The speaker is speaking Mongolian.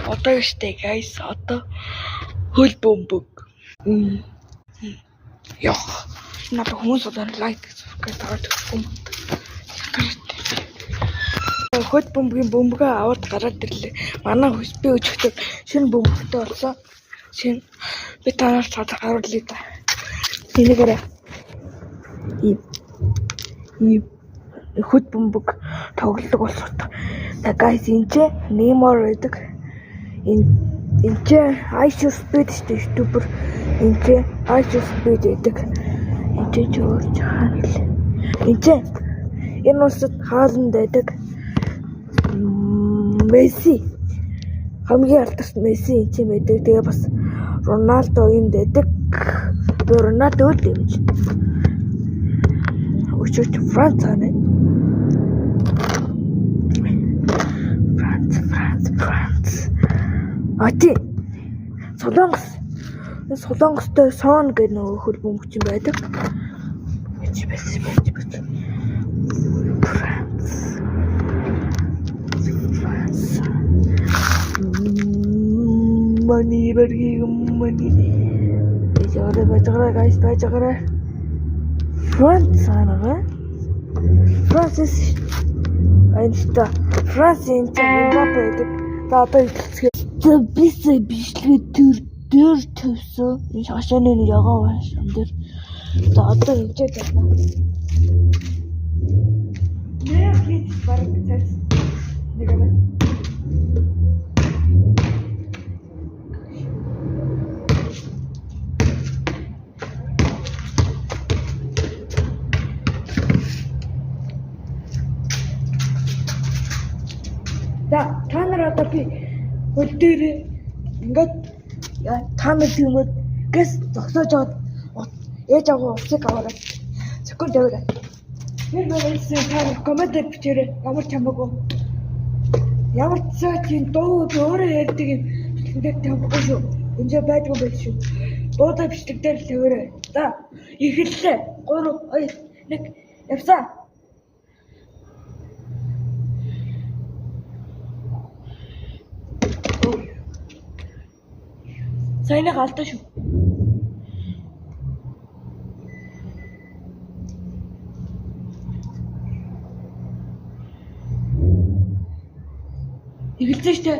Одоо штэ guys одоо хөл бөмбөг. Яах. Надад хүмүүс одоо лайк subscribe таваад өгсөн. Хөл бөмбөгийн бөмбөгөө аваад гараад ирлээ. Манай би өчигдөр шинэ бөмбөгтэй болсон. Шинэ би танаар цаад харуулъя да. Энийгээрээ ийм хөл бөмбөг тоглодог болоод. Та guys энэ ч Neymar гэдэг. Энэ ч iShow Speed шүү дээ YouTuber. Энэ ч iShow Speed гэдэг. Энэ ч өөр чанал. Энэ ч энэ усад хаалт байдаг. Месси хамгийн алдарт Месси энэ ч байдаг. Тэгээ бас Роналдо энд байдаг. Роналдо дэмж. Өчигдөр Франц аны. Франц. Ати Солонгостой сон гэдэг нөгөө хөл бөмбөг чинь байдаг. Байж. Франц. Money. Бажгараа guys. Франц анага. Францис айнста. Францын Мбаппе гэдэг. За одоо ихэлцгээ. Бичлэгээ дээр төвсөн. Энэ шашааны нэг ягаан байна дээр. За одоо хинчээд байна. Нэр хит бараг цаас. Нэг байна. За та нар одоо би хөл дээр ингээд та нар тиймүүд гэс зогсоож аваад ээж аваа усыг аваарай. Секунд яваарай. Тэр байгуулсан та коммент бичээрэй. Ямар чамаагүй. Ямар ч тийм дуу өөрөө ярьдаг юм бичлэгтэй тавьхгүй шүү. Энд байдгүй байх шүү. Дуудаа бичлэгээр л тавиарай. За эхэллээ. 3 2 1 явсаа. Сайныг алдаа шүү. Эхэлсэн штэ.